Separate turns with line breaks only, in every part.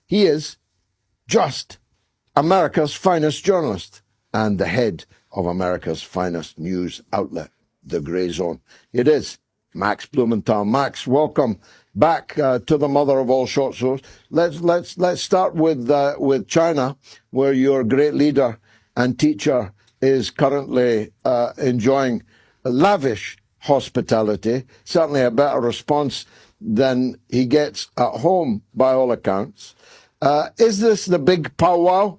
He is just America's finest journalist and the head of America's finest news outlet, The Grey Zone. It is Max Blumenthal. Max, welcome back to the mother of all short sellers. Let's start with China, where your great leader and teacher is currently enjoying lavish hospitality, certainly a better response than he gets at home by all accounts. Is this the big powwow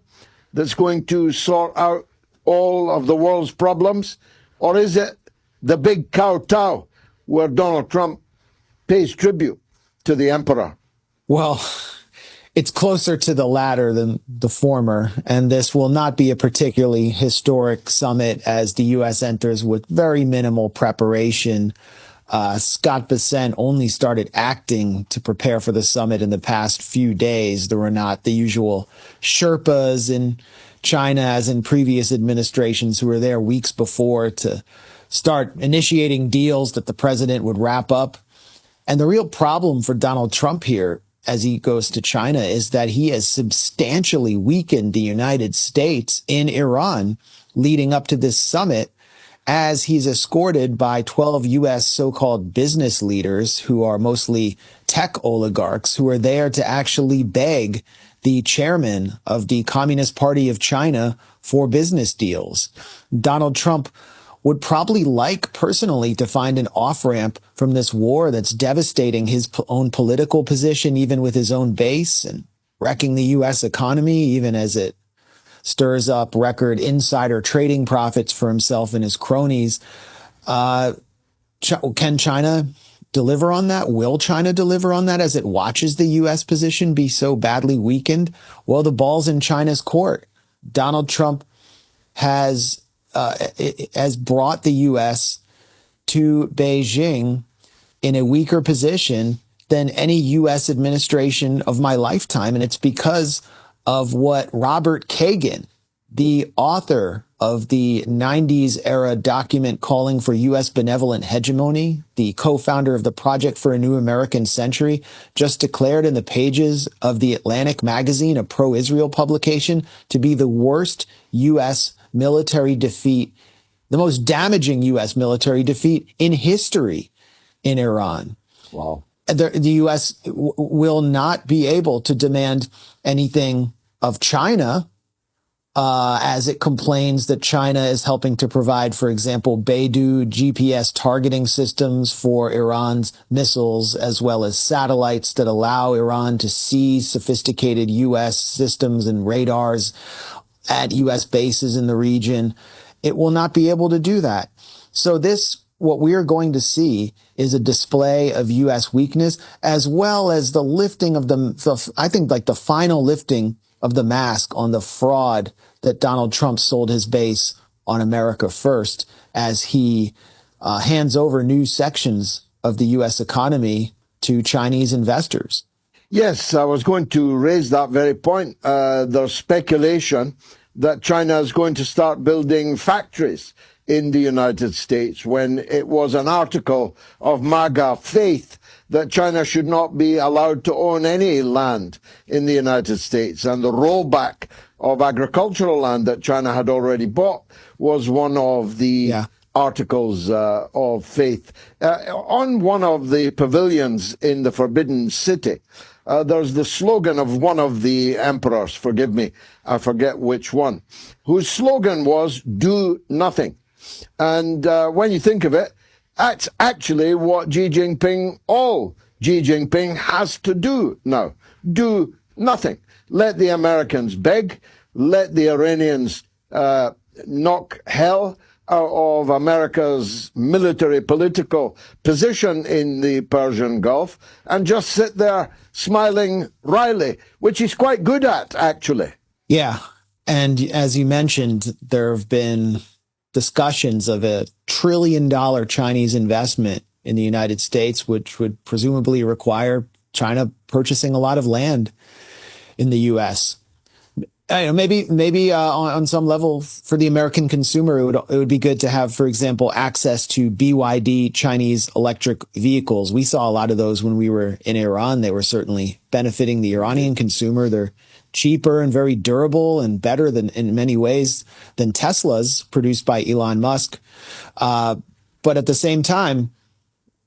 that's going to sort out all of the world's problems? Or is it the big kowtow where Donald Trump pays tribute to the emperor?
Well, it's closer to the latter than the former, and this will not be a particularly historic summit as the U.S. enters with very minimal preparation. Scott Bessent only started acting to prepare for the summit in the past few days. There were not the usual Sherpas in China, as in previous administrations, who were there weeks before to start initiating deals that the president would wrap up. And the real problem for Donald Trump here, as he goes to China, is that he has substantially weakened the United States in Iran leading up to this summit, as he's escorted by 12 U.S. so-called business leaders who are mostly tech oligarchs who are there to actually beg the chairman of the Communist Party of China for business deals. Donald Trump would probably like personally to find an off-ramp from this war that's devastating his own political position, even with his own base, and wrecking the U.S. economy, even as it stirs up record insider trading profits for himself and his cronies. Can China deliver on that? Will China deliver on that as it watches the U.S. position be so badly weakened? Well, the ball's in China's court. Donald Trump has brought the U.S. to Beijing in a weaker position than any U.S. administration of my lifetime. And it's because of what Robert Kagan, the author of the 90s era document calling for U.S. benevolent hegemony, the co-founder of the Project for a New American Century, just declared in the pages of the Atlantic magazine, a pro-Israel publication, to be the worst U.S. military defeat, the most damaging U.S. military defeat in history in Iran.
Wow.
The U.S. will not be able to demand anything of China, as it complains that China is helping to provide, for example, Beidou GPS targeting systems for Iran's missiles, as well as satellites that allow Iran to see sophisticated U.S. systems and radars at U.S. bases in the region. It will not be able to do that. So what we are going to see is a display of U.S. weakness, as well as the lifting of I think like the final lifting of the mask on the fraud that Donald Trump sold his base on America First, as he hands over new sections of the U.S. economy to Chinese investors.
Yes, I was going to raise that very point. There's speculation that China is going to start building factories in the United States, when it was an article of MAGA faith that China should not be allowed to own any land in the United States. And the rollback of agricultural land that China had already bought was one of the articles of faith. On one of the pavilions in the Forbidden City, there's the slogan of one of the emperors, forgive me, I forget which one, whose slogan was, "Do nothing." And when you think of it, that's actually what Xi Jinping has to do now. Do nothing. Let the Americans beg. Let the Iranians knock hell out of America's military political position in the Persian Gulf, and just sit there smiling wryly, which he's quite good at, actually.
Yeah. And as you mentioned, there have been discussions of $1 trillion Chinese investment in the United States, which would presumably require China purchasing a lot of land in the U.S. I don't know, maybe on some level for the American consumer, it would be good to have, for example, access to BYD Chinese electric vehicles. We saw a lot of those when we were in Iran. They were certainly benefiting the Iranian consumer. They're cheaper and very durable and better than in many ways than Teslas produced by Elon Musk. But at the same time,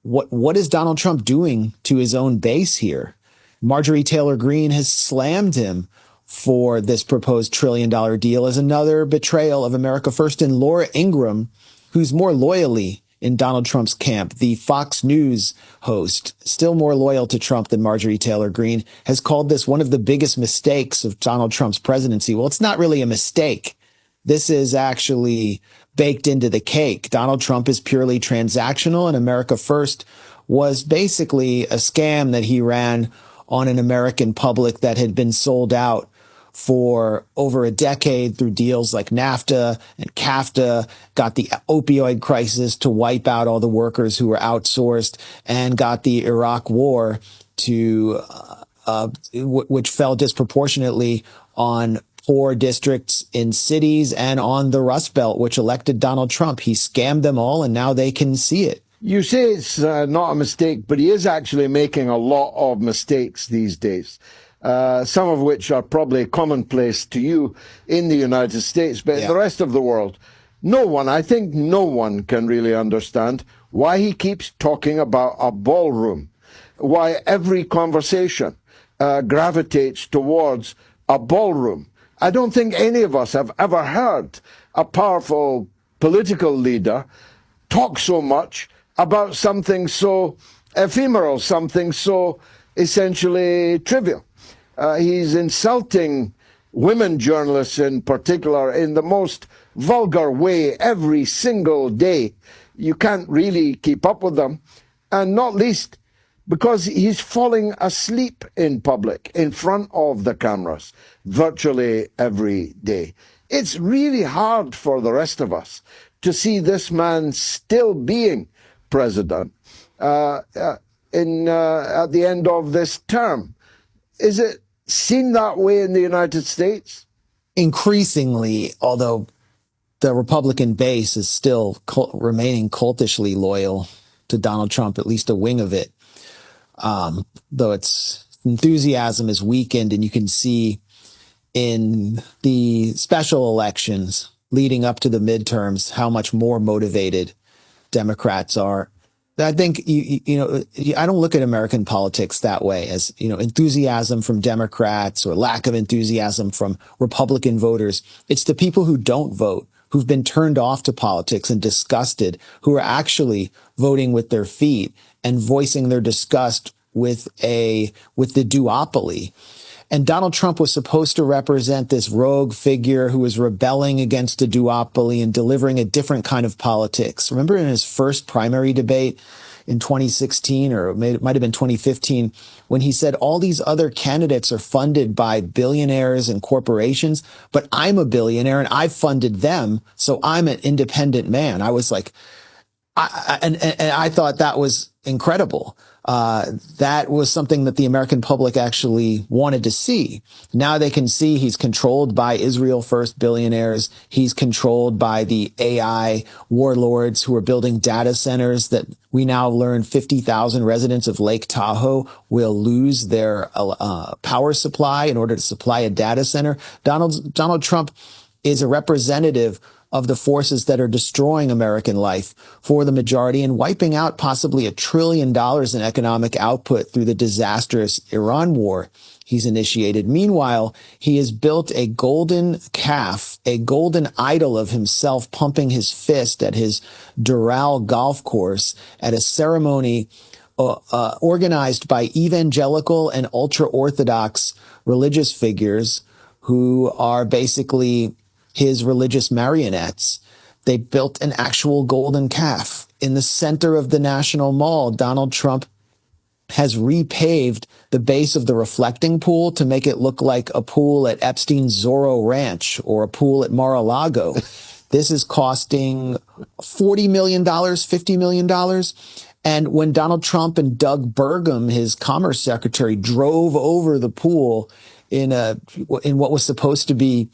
what is Donald Trump doing to his own base here? Marjorie Taylor Greene has slammed him for this proposed $1 trillion deal as another betrayal of America First. And Laura Ingraham, who's more loyally in Donald Trump's camp, the Fox News host, still more loyal to Trump than Marjorie Taylor Greene, has called this one of the biggest mistakes of Donald Trump's presidency. Well, it's not really a mistake. This is actually baked into the cake. Donald Trump is purely transactional, and America First was basically a scam that he ran on an American public that had been sold out for over a decade through deals like NAFTA and CAFTA, got the opioid crisis to wipe out all the workers who were outsourced, and got the Iraq war to which fell disproportionately on poor districts in cities and on the Rust Belt, which elected Donald Trump. He scammed them all, and now they can see it.
You say it's not a mistake, but he is actually making a lot of mistakes these days. Some of which are probably commonplace to you in the United States, but in the rest of the world, I think no one can really understand why he keeps talking about a ballroom, why every conversation gravitates towards a ballroom. I don't think any of us have ever heard a powerful political leader talk so much about something so ephemeral, something so essentially trivial. He's insulting women journalists in particular in the most vulgar way every single day. You can't really keep up with them, and not least because he's falling asleep in public in front of the cameras virtually every day. It's really hard for the rest of us to see this man still being president at the end of this term. Is it seen that way in the United States?
Increasingly, although the Republican base is still remaining cultishly loyal to Donald Trump, at least a wing of it, though its enthusiasm is weakened, and you can see in the special elections leading up to the midterms how much more motivated Democrats are. I think, I don't look at American politics that way as, enthusiasm from Democrats or lack of enthusiasm from Republican voters. It's the people who don't vote, who've been turned off to politics and disgusted, who are actually voting with their feet and voicing their disgust with the duopoly. And Donald Trump was supposed to represent this rogue figure who was rebelling against the duopoly and delivering a different kind of politics. Remember in his first primary debate in 2016, or it might have been 2015, when he said all these other candidates are funded by billionaires and corporations, but I'm a billionaire and I've funded them, so I'm an independent man. I was like, I thought that was incredible. That was something that the American public actually wanted to see. Now they can see he's controlled by Israel First billionaires. He's controlled by the AI warlords who are building data centers that we now learn 50,000 residents of Lake Tahoe will lose their power supply in order to supply a data center. Donald Trump is a representative of the forces that are destroying American life for the majority and wiping out possibly $1 trillion in economic output through the disastrous Iran war he's initiated. Meanwhile, he has built a golden calf, a golden idol of himself pumping his fist at his Doral golf course at a ceremony organized by evangelical and ultra-Orthodox religious figures who are basically his religious marionettes. They built an actual golden calf in the center of the National Mall. Donald Trump has repaved the base of the reflecting pool to make it look like a pool at Epstein's Zorro Ranch or a pool at Mar-a-Lago. This is costing $40 million, $50 million. And when Donald Trump and Doug Burgum, his commerce secretary, drove over the pool in what was supposed to be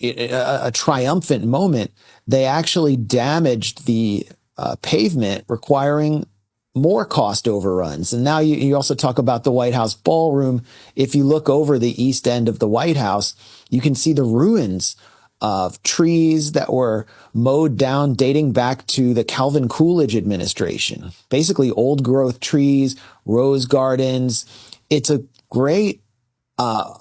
a triumphant moment, they actually damaged the pavement, requiring more cost overruns. And now you also talk about the White House ballroom. If you look over the east end of the White House, you can see the ruins of trees that were mowed down dating back to the Calvin Coolidge administration. Basically old growth trees, rose gardens. It's a great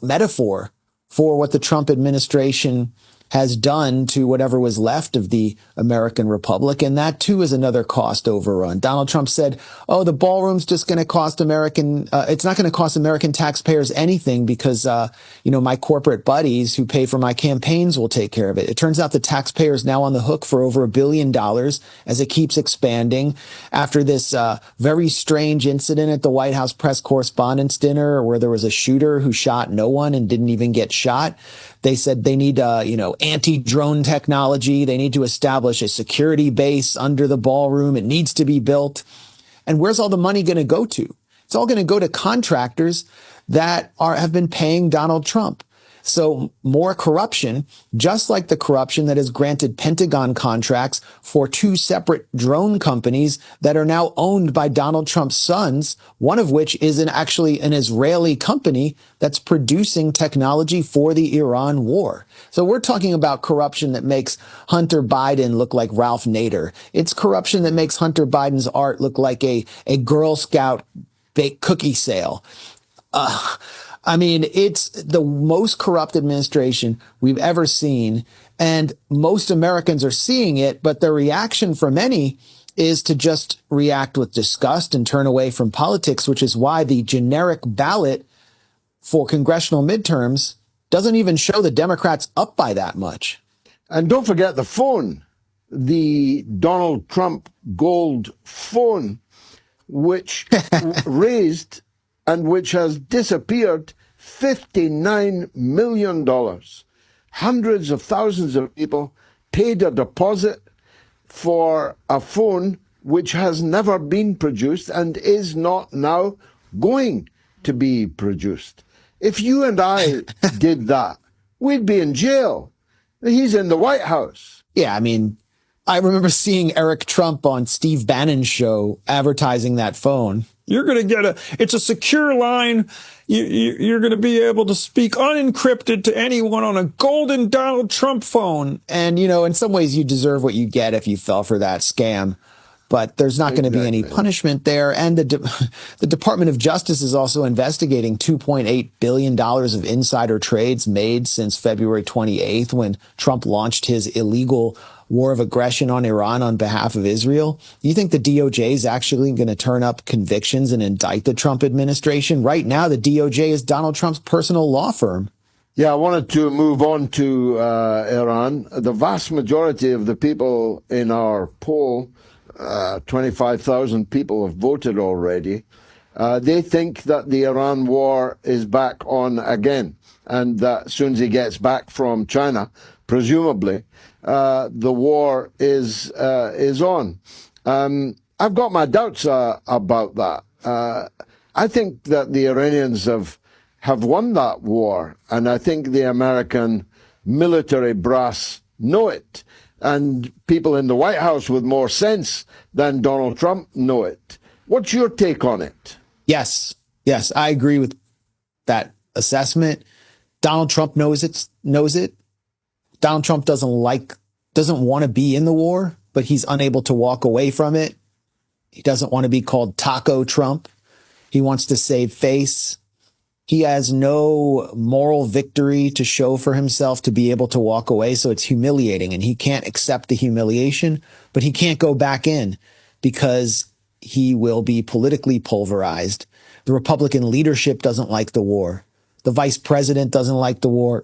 metaphor for what the Trump administration has done to whatever was left of the American Republic. And that, too, is another cost overrun. Donald Trump said, oh, the ballroom's just going to cost it's not going to cost American taxpayers anything because, my corporate buddies who pay for my campaigns will take care of it. It turns out the taxpayer's now on the hook for over $1 billion as it keeps expanding after this very strange incident at the White House press correspondence dinner where there was a shooter who shot no one and didn't even get shot. They said they need, anti-drone technology. They need to establish a security base under the ballroom. It needs to be built. And where's all the money going to go to? It's all going to go to contractors that have been paying Donald Trump. So more corruption, just like the corruption that has granted Pentagon contracts for 2 separate drone companies that are now owned by Donald Trump's sons, one of which is actually an Israeli company that's producing technology for the Iran war. So we're talking about corruption that makes Hunter Biden look like Ralph Nader. It's corruption that makes Hunter Biden's art look like a Girl Scout baked cookie sale. It's the most corrupt administration we've ever seen, and most Americans are seeing it, but the reaction for many is to just react with disgust and turn away from politics, which is why the generic ballot for congressional midterms doesn't even show the Democrats up by that much.
And don't forget the phone, the Donald Trump gold phone, which raised and which has disappeared $59 million. Hundreds of thousands of people paid a deposit for a phone which has never been produced and is not now going to be produced. If you and I did that, we'd be in jail. He's in the White House.
Yeah, I remember seeing Eric Trump on Steve Bannon's show advertising that phone. You're going to get it's a secure line. You're going to be able to speak unencrypted to anyone on a golden Donald Trump phone. And, in some ways you deserve what you get if you fell for that scam. But there's not going to be any punishment there. And the Department of Justice is also investigating $2.8 billion of insider trades made since February 28th when Trump launched his illegal war of aggression on Iran on behalf of Israel. You think the DOJ is actually going to turn up convictions and indict the Trump administration? Right now, the DOJ is Donald Trump's personal law firm.
Yeah, I wanted to move on to Iran. The vast majority of the people in our poll, 25,000 people have voted already. They think that the Iran war is back on again, and that as soon as he gets back from China, presumably, the war is on. I've got my doubts about that. I think that the Iranians have won that war, and I think the American military brass know it, and people in the White House with more sense than Donald Trump know it. What's your take on it?
Yes, I agree with that assessment. Donald Trump knows it. Donald Trump doesn't want to be in the war, but he's unable to walk away from it. He doesn't want to be called Taco Trump. He wants to save face. He has no moral victory to show for himself to be able to walk away. So it's humiliating, and he can't accept the humiliation, but he can't go back in because he will be politically pulverized. The Republican leadership doesn't like the war. The vice president doesn't like the war.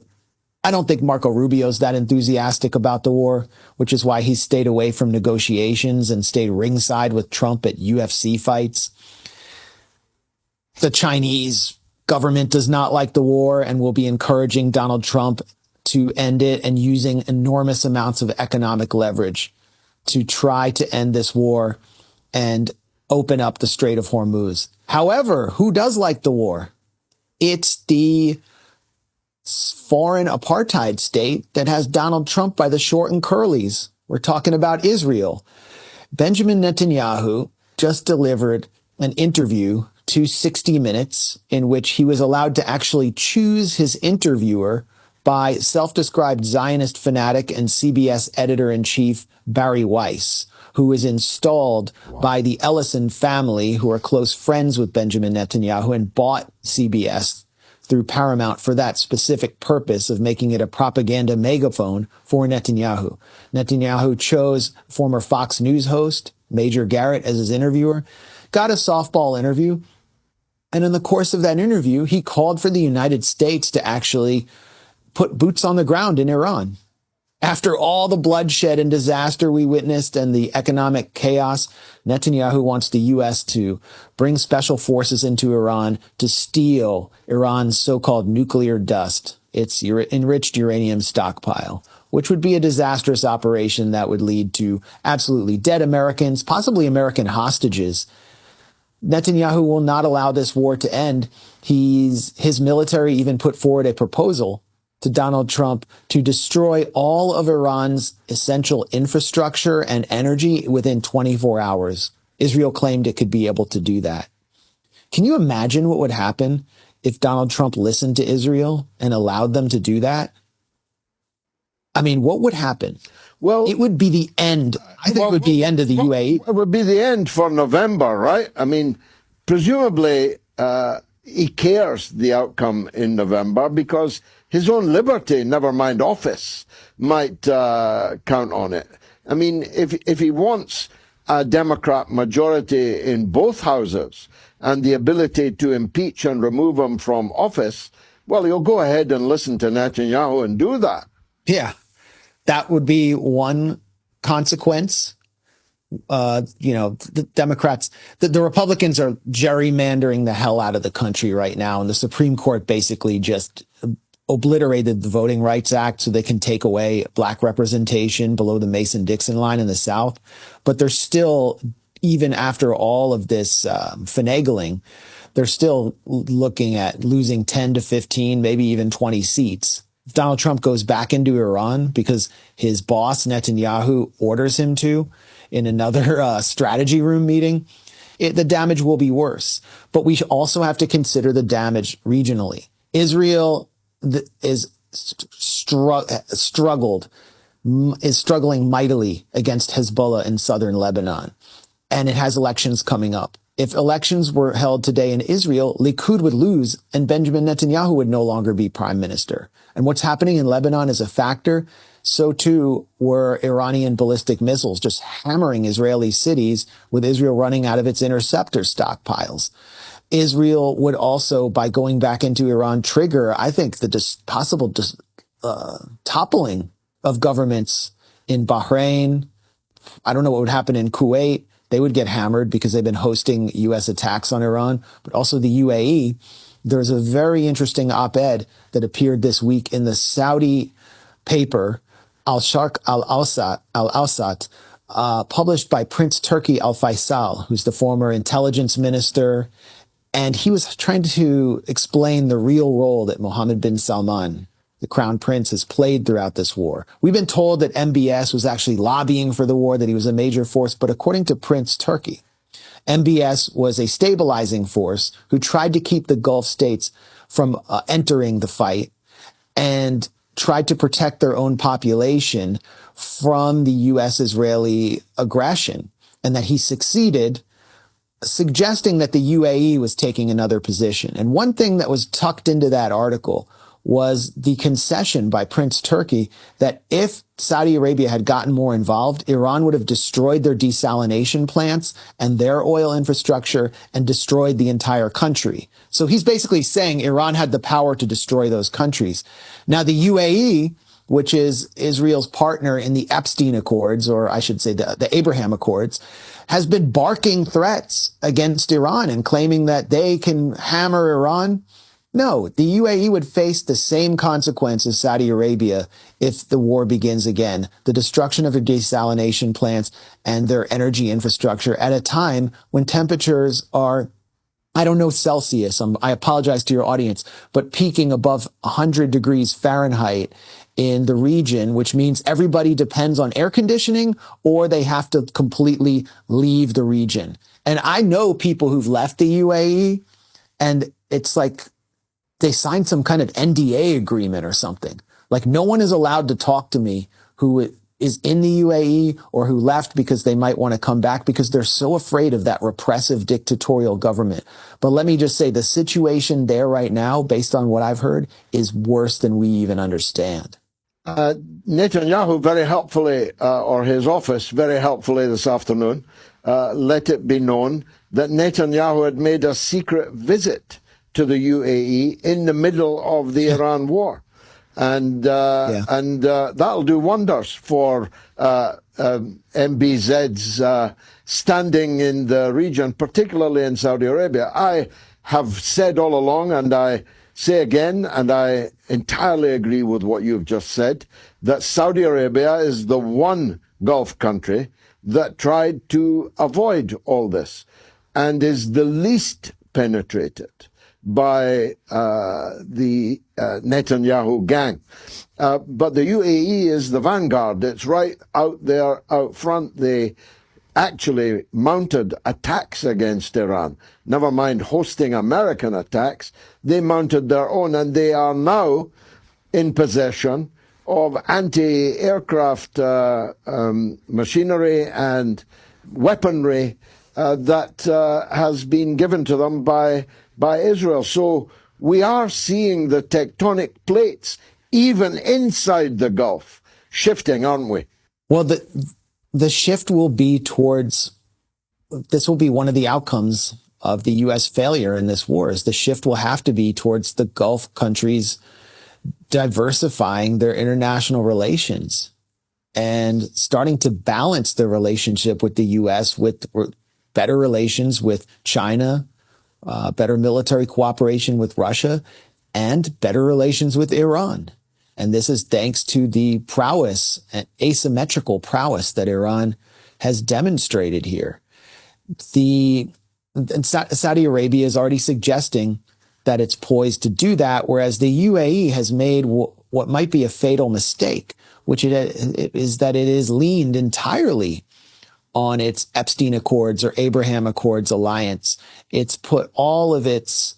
I don't think Marco Rubio's that enthusiastic about the war, which is why he's stayed away from negotiations and stayed ringside with Trump at UFC fights. The Chinese government does not like the war and will be encouraging Donald Trump to end it and using enormous amounts of economic leverage to try to end this war and open up the Strait of Hormuz. However, who does like the war? It's the foreign apartheid state that has Donald Trump by the short and curlies. We're talking about Israel. Benjamin Netanyahu just delivered an interview to 60 Minutes in which he was allowed to actually choose his interviewer by self-described Zionist fanatic and CBS editor-in-chief Barry Weiss, who was installed by the Ellison family, who are close friends with Benjamin Netanyahu, and bought CBS through Paramount for that specific purpose of making it a propaganda megaphone for Netanyahu. Netanyahu chose former Fox News host Major Garrett as his interviewer, got a softball interview, and in the course of that interview, he called for the United States to actually put boots on the ground in Iran. After all the bloodshed and disaster we witnessed and the economic chaos, Netanyahu wants the U.S. to bring special forces into Iran to steal Iran's so-called nuclear dust, its enriched uranium stockpile, which would be a disastrous operation that would lead to absolutely dead Americans, possibly American hostages. Netanyahu will not allow this war to end. His military even put forward a proposal to Donald Trump to destroy all of Iran's essential infrastructure and energy within 24 hours. Israel claimed it could be able to do that. Can you imagine what would happen if Donald Trump listened to Israel and allowed them to do that? I mean, what would happen? Well, it would be the end. I think it would be the end of the UAE.
It would be the end for November, right? I mean, presumably he cares the outcome in November because his own liberty, never mind office, might count on it. I mean, if he wants a Democrat majority in both houses and the ability to impeach and remove him from office, well, he'll go ahead and listen to Netanyahu and do that.
Yeah, that would be one consequence. The Democrats, the Republicans are gerrymandering the hell out of the country right now. And the Supreme Court basically just obliterated the Voting Rights Act so they can take away black representation below the Mason-Dixon line in the South. But they're still, even after all of this finagling, they're still looking at losing 10 to 15, maybe even 20 seats. If Donald Trump goes back into Iran because his boss, Netanyahu, orders him to in another strategy room meeting, the damage will be worse. But we also have to consider the damage regionally. Israel is struggling mightily against Hezbollah in southern Lebanon, and it has elections coming up. If elections were held today in Israel, Likud would lose and Benjamin Netanyahu would no longer be prime minister. And what's happening in Lebanon is a factor. So too were Iranian ballistic missiles just hammering Israeli cities, with Israel running out of its interceptor stockpiles. Israel would also, by going back into Iran, trigger, I think, the possible toppling of governments in Bahrain. I don't know what would happen in Kuwait. They would get hammered because they've been hosting U.S. attacks on Iran, but also the UAE. There's a very interesting op-ed that appeared this week in the Saudi paper, Al-Sharq Al-Awsat, published by Prince Turki Al-Faisal, who's the former intelligence minister. And he was trying to explain the real role that Mohammed bin Salman, the crown prince, has played throughout this war. We've been told that MBS was actually lobbying for the war, that he was a major force. But according to Prince Turki, MBS was a stabilizing force who tried to keep the Gulf states from entering the fight and tried to protect their own population from the U.S.-Israeli aggression, and that he succeeded, suggesting that the UAE was taking another position. And one thing that was tucked into that article was the concession by Prince Turki that if Saudi Arabia had gotten more involved, Iran would have destroyed their desalination plants and their oil infrastructure and destroyed the entire country. So he's basically saying Iran had the power to destroy those countries. Now, the UAE, which is Israel's partner in the Epstein Accords, or I should say the Abraham Accords, has been barking threats against Iran and claiming that they can hammer Iran. No, the UAE would face the same consequence as Saudi Arabia if the war begins again, the destruction of their desalination plants and their energy infrastructure at a time when temperatures are I don't know Celsius. I apologize to your audience, but peaking above 100 degrees Fahrenheit in the region, which means everybody depends on air conditioning or they have to completely leave the region. And I know people who've left the UAE and it's like they signed some kind of NDA agreement or something. Like no one is allowed to talk to me who is in the UAE or who left because they might want to come back because they're so afraid of that repressive dictatorial government. But let me just say the situation there right now, based on what I've heard, is worse than we even understand.
Netanyahu very helpfully, or his office very helpfully this afternoon, let it be known that Netanyahu had made a secret visit to the UAE in the middle of the Iran war. And that'll do wonders for MBZ's standing in the region, particularly in Saudi Arabia. I have said all along, and I say again, and I entirely agree with what you've just said, that Saudi Arabia is the one Gulf country that tried to avoid all this and is the least penetrated by the Netanyahu gang. But the UAE is the vanguard. It's right out there, out front. They actually mounted attacks against Iran. Never mind hosting American attacks. They mounted their own, and they are now in possession of anti-aircraft machinery and weaponry that has been given to them by Israel. So we are seeing the tectonic plates, even inside the Gulf, shifting, aren't we?
Well, the shift will be towards, this will be one of the outcomes of the U.S. failure in this war, is the shift will have to be towards the Gulf countries diversifying their international relations and starting to balance their relationship with the U.S. with better relations with China, better military cooperation with Russia, and better relations with Iran. And this is thanks to the prowess, asymmetrical prowess that Iran has demonstrated here. Saudi Arabia is already suggesting that it's poised to do that, whereas the UAE has made what might be a fatal mistake, which is that it is leaned entirely on its Epstein Accords or Abraham Accords alliance. It's put all of its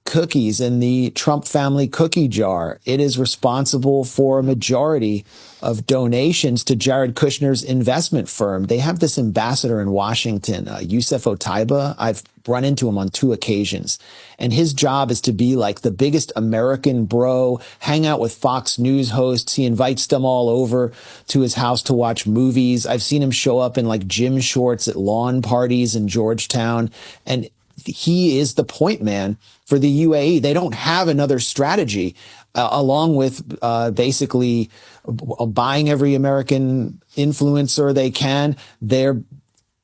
cookies in the Trump family cookie jar. It is responsible for a majority of donations to Jared Kushner's investment firm. They have this ambassador in Washington, Youssef Otaiba. I've run into him on 2 occasions. And his job is to be like the biggest American bro, hang out with Fox News hosts. He invites them all over to his house to watch movies. I've seen him show up in like gym shorts at lawn parties in Georgetown. And he is the point man for the UAE. They don't have another strategy, along with basically buying every American influencer they can. They're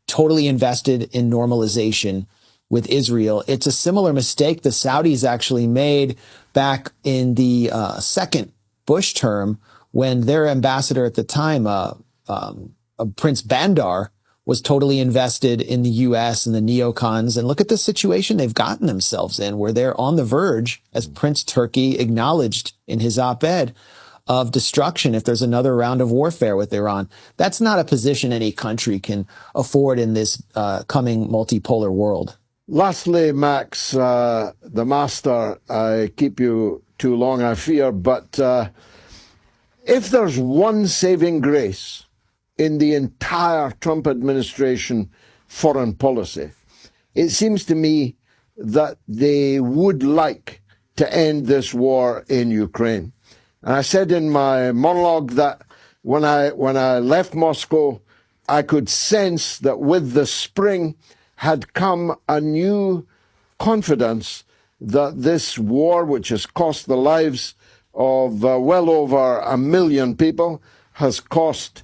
totally invested in normalization with Israel. It's a similar mistake the Saudis actually made back in the second Bush term when their ambassador at the time, Prince Bandar, was totally invested in the U.S. and the neocons. And look at the situation they've gotten themselves in, where they're on the verge, as Prince Turki acknowledged in his op-ed, of destruction if there's another round of warfare with Iran. That's not a position any country can afford in this coming multipolar world.
Lastly, Max, the master, I keep you too long, I fear, but if there's one saving grace in the entire Trump administration foreign policy, it seems to me that they would like to end this war in Ukraine. And I said in my monologue that when I left Moscow, I could sense that with the spring had come a new confidence that this war, which has cost the lives of well over 1 million people, has cost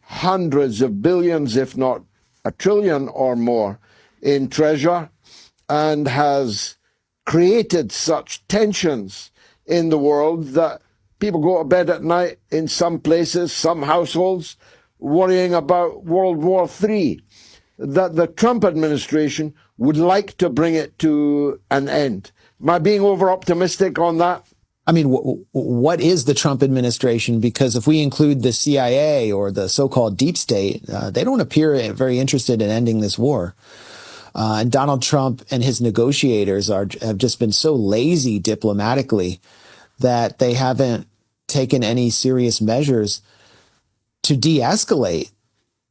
hundreds of billions, if not $1 trillion or more, in treasure, and has created such tensions in the world that people go to bed at night in some places, some households, worrying about World War III, that the Trump administration would like to bring it to an end. Am I being over-optimistic on that?
I mean, what is the Trump administration? Because if we include the CIA or the so-called deep state, they don't appear very interested in ending this war. And Donald Trump and his negotiators have just been so lazy diplomatically that they haven't taken any serious measures to de-escalate.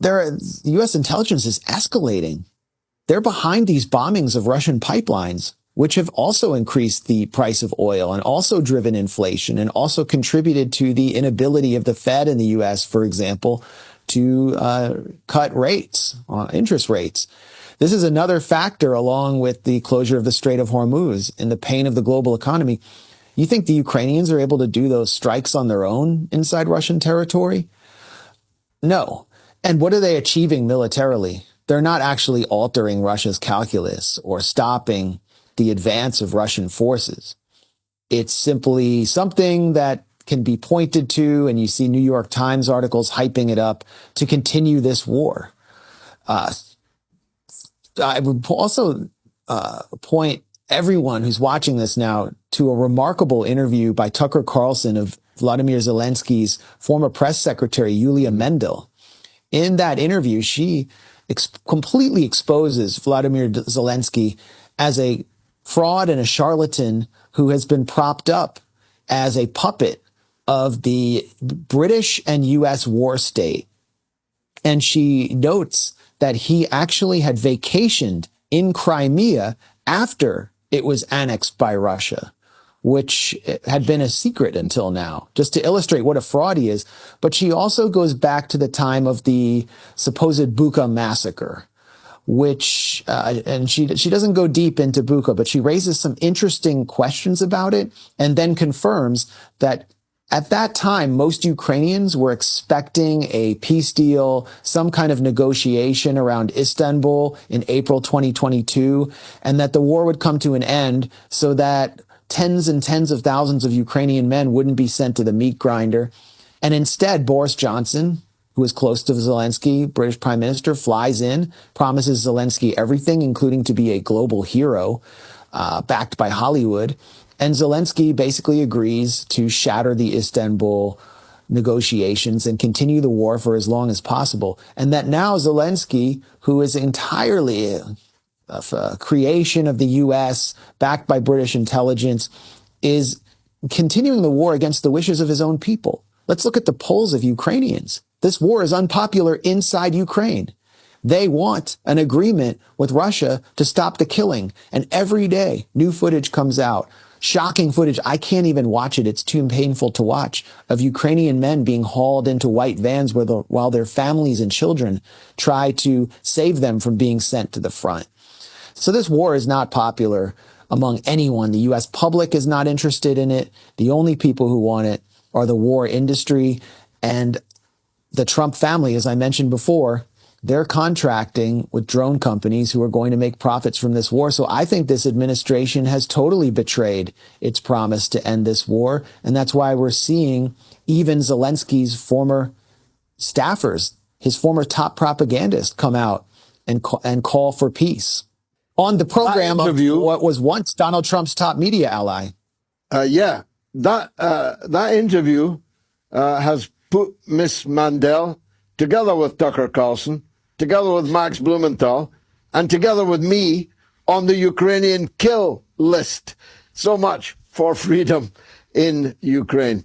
The U.S. intelligence is escalating. They're behind these bombings of Russian pipelines, which have also increased the price of oil and also driven inflation and also contributed to the inability of the Fed in the U.S., for example, to cut rates, interest rates. This is another factor, along with the closure of the Strait of Hormuz and the pain of the global economy. You think the Ukrainians are able to do those strikes on their own inside Russian territory? No. And what are they achieving militarily? They're not actually altering Russia's calculus or stopping the advance of Russian forces. It's simply something that can be pointed to, and you see New York Times articles hyping it up to continue this war. I would also point everyone who's watching this now to a remarkable interview by Tucker Carlson of Vladimir Zelensky's former press secretary, Yulia Mendel. In that interview, she completely exposes Vladimir Zelensky as a fraud and a charlatan who has been propped up as a puppet of the British and U.S. war state. And she notes that he actually had vacationed in Crimea after it was annexed by Russia, which had been a secret until now, just to illustrate what a fraud he is. But she also goes back to the time of the supposed Bucha massacre, which, and she doesn't go deep into Bucha, but she raises some interesting questions about it and then confirms that at that time, most Ukrainians were expecting a peace deal, some kind of negotiation around Istanbul in April 2022, and that the war would come to an end so that tens and tens of thousands of Ukrainian men wouldn't be sent to the meat grinder. And instead, Boris Johnson, who is close to Zelensky, British Prime Minister, flies in, promises Zelensky everything, including to be a global hero, backed by Hollywood. And Zelensky basically agrees to shatter the Istanbul negotiations and continue the war for as long as possible. And that now Zelensky, who is entirely a creation of the U.S., backed by British intelligence, is continuing the war against the wishes of his own people. Let's look at the polls of Ukrainians. This war is unpopular inside Ukraine. They want an agreement with Russia to stop the killing. And every day, new footage comes out. Shocking footage. I can't even watch it. It's too painful to watch, of Ukrainian men being hauled into white vans while their families and children try to save them from being sent to the front. So this war is not popular among anyone. The U.S. public is not interested in it. The only people who want it are the war industry and the Trump family, as I mentioned before. They're contracting with drone companies who are going to make profits from this war. So I think this administration has totally betrayed its promise to end this war. And that's why we're seeing even Zelensky's former staffers, his former top propagandist, come out and call for peace on the program of what was once Donald Trump's top media ally.
That interview has put Miss Mandel together with Tucker Carlson, together with Max Blumenthal, and together with me on the Ukrainian kill list. So much for freedom in Ukraine.